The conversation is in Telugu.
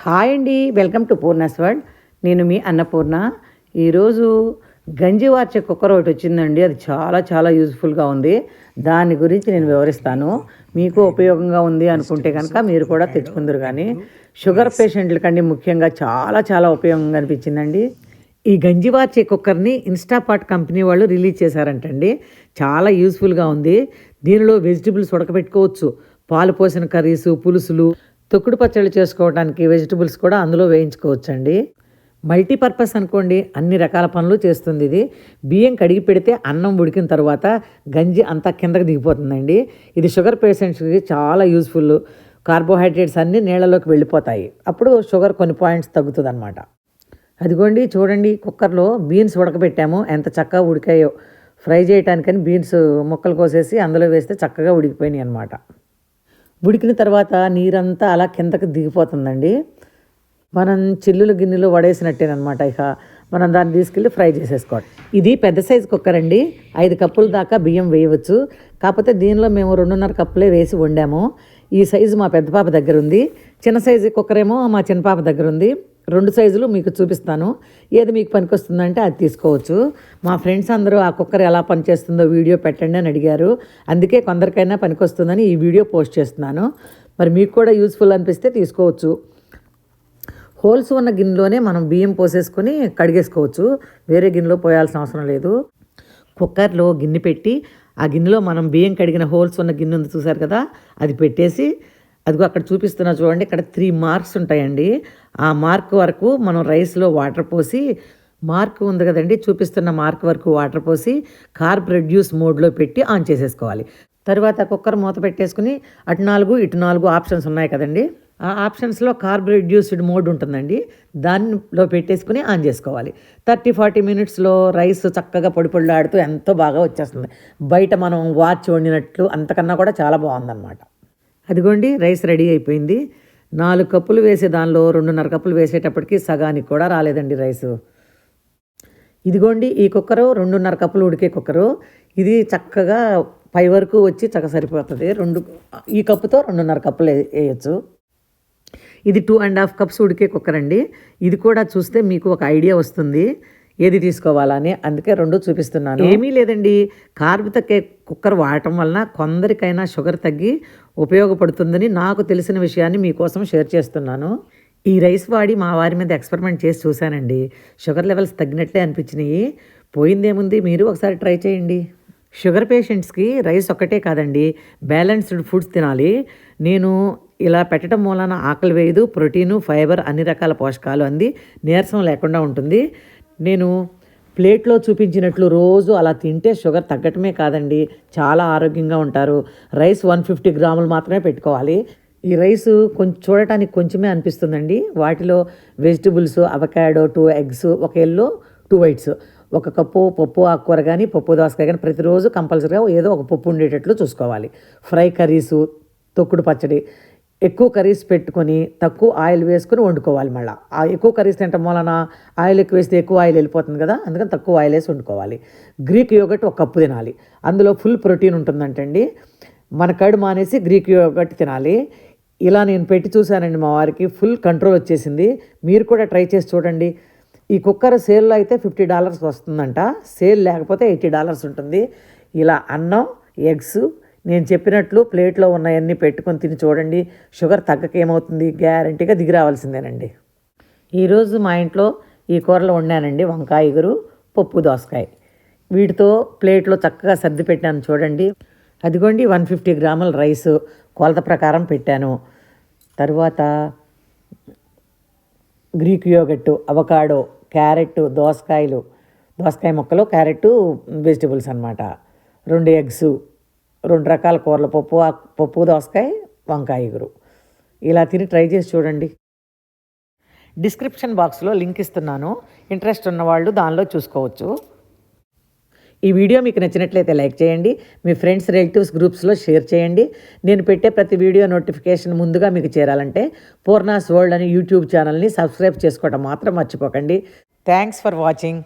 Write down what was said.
హాయ్ అండి, వెల్కమ్ టు పూర్ణాస్ వరల్డ్. నేను మీ అన్నపూర్ణ. ఈరోజు గంజి వార్చే కుక్కర్ ఒకటి వచ్చిందండి. అది చాలా చాలా యూజ్ఫుల్గా ఉంది. దాని గురించి నేను వివరిస్తాను. మీకు ఉపయోగంగా ఉంది అనుకుంటే కనుక మీరు కూడా తెచ్చుకుందరు. కానీ షుగర్ పేషెంట్లకండి ముఖ్యంగా చాలా చాలా ఉపయోగంగా అనిపించిందండి. ఈ గంజి వార్చే కుక్కర్ని ఇన్స్టాపాట్ కంపెనీ వాళ్ళు రిలీజ్ చేశారంటండి. చాలా యూజ్ఫుల్గా ఉంది. దీనిలో వెజిటబుల్స్ ఉడకబెట్టుకోవచ్చు, పాలు పోసిన కర్రీసు, పులుసులు, తొక్కుడు పచ్చళ్ళు చేసుకోవడానికి వెజిటబుల్స్ కూడా అందులో వేయించుకోవచ్చండి. మల్టీపర్పస్ అనుకోండి, అన్ని రకాల పనులు చేస్తుంది ఇది. బియ్యం కడిగి పెడితే అన్నం ఉడికిన తర్వాత గంజి అంతా కిందకి దిగిపోతుందండి. ఇది షుగర్ పేషెంట్స్కి చాలా యూజ్ఫుల్. కార్బోహైడ్రేట్స్ అన్నీ నీళ్ళలోకి వెళ్ళిపోతాయి. అప్పుడు షుగర్ కొన్ని పాయింట్స్ తగ్గుతుంది అనమాట. అదిగోండి చూడండి, కుక్కర్లో బీన్స్ ఉడకబెట్టాము, ఎంత చక్కగా ఉడికాయో. ఫ్రై చేయడానికని బీన్స్ ముక్కలు కోసేసి అందులో వేస్తే చక్కగా ఉడికిపోయినాయి అనమాట. ఉడికిన తర్వాత నీరంతా అలా కిందకి దిగిపోతుందండి. మనం చిల్లులు గిన్నెలు వడేసినట్టేనమాట. ఇక మనం దాన్ని తీసుకెళ్ళి ఫ్రై చేసేసుకోవాలి. ఇది పెద్ద సైజు కుక్కర్ అండి. 5 కప్పుల దాకా బియ్యం వేయవచ్చు. కాకపోతే దీనిలో మేము 2.5 కప్పులే వేసి వండాము. ఈ సైజు మా పెద్ద పాప దగ్గర ఉంది. చిన్న సైజు కుక్కర్ ఏమో మా చిన్న పాప దగ్గర ఉంది. 2 సైజులు మీకు చూపిస్తాను. ఏది మీకు పనికొస్తుందంటే అది తీసుకోవచ్చు. మా ఫ్రెండ్స్ అందరూ ఆ కుక్కర్ ఎలా పనిచేస్తుందో వీడియో పెట్టండి అని అడిగారు. అందుకే కొందరికైనా పనికొస్తుందని ఈ వీడియో పోస్ట్ చేస్తున్నాను. మరి మీకు కూడా యూస్ఫుల్ అనిపిస్తే తీసుకోవచ్చు. హోల్స్ ఉన్న గిన్నెలోనే మనం బియ్యం పోసేసుకొని కడిగేసుకోవచ్చు. వేరే గిన్నెలో పోయాల్సిన అవసరం లేదు. కుక్కర్లో గిన్నె పెట్టి ఆ గిన్నెలో మనం బియ్యం కడిగిన హోల్స్ ఉన్న గిన్నె ఉంది చూసారు కదా, అది పెట్టేసి అదిగో అక్కడ చూపిస్తున్నా చూడండి, ఇక్కడ 3 మార్క్స్ ఉంటాయండి. ఆ మార్క్ వరకు మనం రైస్లో వాటర్ పోసి, మార్క్ ఉంది కదండి, చూపిస్తున్న మార్క్ వరకు వాటర్ పోసి కార్బ్ రెడ్యూస్ మోడ్లో పెట్టి ఆన్ చేసేసుకోవాలి. తర్వాత కుక్కర్ మూత పెట్టేసుకుని అటు 4 ఇటు 4 ఆప్షన్స్ ఉన్నాయి కదండి. ఆ ఆప్షన్స్లో కార్బ్ రెడ్యూస్డ్ మోడ్ ఉంటుందండి. దానిలో పెట్టేసుకుని ఆన్ చేసుకోవాలి. 30-40 మినిట్స్లో రైస్ చక్కగా పొడిపొడిలాడుతూ ఎంతో బాగా వచ్చేస్తుంది. బయట మనం వాచ్ వండినట్లు అంతకన్నా కూడా చాలా బాగుందన్నమాట. అదిగోండి రైస్ రెడీ అయిపోయింది. 4 కప్పులు వేసే దానిలో 2.5 కప్పులు వేసేటప్పటికి సగానికి కూడా రాలేదండి రైసు. ఇదిగోండి ఈ కుక్కరు 2.5 కప్పులు ఉడికే కుక్కరు. ఇది చక్కగా పై వరకు వచ్చి చక్కగా సరిపోతుంది. ఈ కప్పుతో 2.5 కప్పులు వేయచ్చు. ఇది 2.5 కప్స్ ఉడికే కుక్కర్ అండి. ఇది కూడా చూస్తే మీకు ఒక ఐడియా వస్తుంది ఏది తీసుకోవాలని. అందుకే 2 చూపిస్తున్నాను. ఏమీ లేదండి, కార్బ్ తగ్గే కుక్కర్ వాడటం వలన కొందరికైనా షుగర్ తగ్గి ఉపయోగపడుతుందని నాకు తెలిసిన విషయాన్ని మీకోసం షేర్ చేస్తున్నాను. ఈ రైస్ వాడి మా వారి మీద ఎక్స్పెరిమెంట్ చేసి చూశానండి. Sugar levels తగ్గినట్లే అనిపించినాయి. పోయిందేముంది, మీరు ఒకసారి ట్రై చేయండి. షుగర్ పేషెంట్స్కి రైస్ ఒక్కటే కాదండి, బ్యాలెన్స్డ్ ఫుడ్స్ తినాలి. నేను ఇలా పెట్టడం మూలన ఆకలి వేయదు, ప్రోటీను, ఫైబర్, అన్ని రకాల పోషకాలు అంది నీరసం లేకుండా ఉంటుంది. నేను ప్లేట్లో చూపించినట్లు రోజు అలా తింటే షుగర్ తగ్గటమే కాదండి, చాలా ఆరోగ్యంగా ఉంటారు. రైస్ 150 గ్రాములు మాత్రమే పెట్టుకోవాలి. ఈ రైస్ కొంచెం చూడటానికి కొంచెమే అనిపిస్తుందండి. వాటిలో vegetables, avocado, 2 eggs, 1 yellow 2 whites, 1 cup పప్పు ఆకుకూర కానీ పప్పు దోసకాయ కానీ ప్రతిరోజు కంపల్సరీగా ఏదో ఒక పప్పు ఉండేటట్లు చూసుకోవాలి. ఫ్రై కర్రీసు, తొక్కుడు పచ్చడి, ఎక్కువ కర్రీస్ పెట్టుకొని తక్కువ ఆయిల్ వేసుకొని వండుకోవాలి. మళ్ళీ ఆ ఎక్కువ కర్రీస్ తినటం వలన ఆయిల్ ఎక్కువ వేస్తే ఎక్కువ ఆయిల్ వెళ్ళిపోతుంది కదా, అందుకని తక్కువ ఆయిల్ వేసి వండుకోవాలి. గ్రీక్ యోగట్ 1 కప్పు తినాలి. అందులో ఫుల్ ప్రోటీన్ ఉంటుందంటండి. మన కడు మానేసి గ్రీక్ యోగట్ తినాలి. ఇలా నేను పెట్టి చూశానండి, మా వారికి ఫుల్ కంట్రోల్ వచ్చేసింది. మీరు కూడా ట్రై చేసి చూడండి. ఈ కుక్కర్ సేల్లో అయితే $50 వస్తుందంట, సేల్ లేకపోతే $80 ఉంటుంది. ఇలా అన్నం, ఎగ్స్ నేను చెప్పినట్లు ప్లేట్లో ఉన్నాయన్నీ పెట్టుకొని తిని చూడండి. షుగర్ తగ్గకేమవుతుంది, గ్యారంటీగా దిగి రావాల్సిందేనండి. ఈరోజు మా ఇంట్లో ఈ కూరలు వండానండి. వంకాయ ఇగురు, పప్పు దోసకాయ. వీటితో ప్లేట్లో చక్కగా సర్ది పెట్టాను చూడండి. అదిగోండి 150 గ్రాముల రైసు కొలత ప్రకారం పెట్టాను. తరువాత గ్రీక్ యోగట్టు, అవకాడో, క్యారెట్, దోసకాయ ముక్కలు, క్యారెట్ వెజిటబుల్స్ అన్నమాట, 2 ఎగ్స్, 2 రకాల కూరలు, పప్పు దోసకాయ, వంకాయ ఇగురు. ఇలా తిని ట్రై చేసి చూడండి. డిస్క్రిప్షన్ బాక్స్లో లింక్ ఇస్తున్నాను. ఇంట్రెస్ట్ ఉన్నవాళ్ళు దానిలో చూసుకోవచ్చు. ఈ వీడియో మీకు నచ్చినట్లయితే లైక్ చేయండి. మీ ఫ్రెండ్స్, రిలేటివ్స్ గ్రూప్స్లో షేర్ చేయండి. నేను పెట్టే ప్రతి వీడియో నోటిఫికేషన్ ముందుగా మీకు చేరాలంటే పూర్ణాస్ వరల్డ్ అని యూట్యూబ్ ఛానల్ని సబ్స్క్రైబ్ చేసుకోవడం మాత్రం మర్చిపోకండి. Thanks for watching.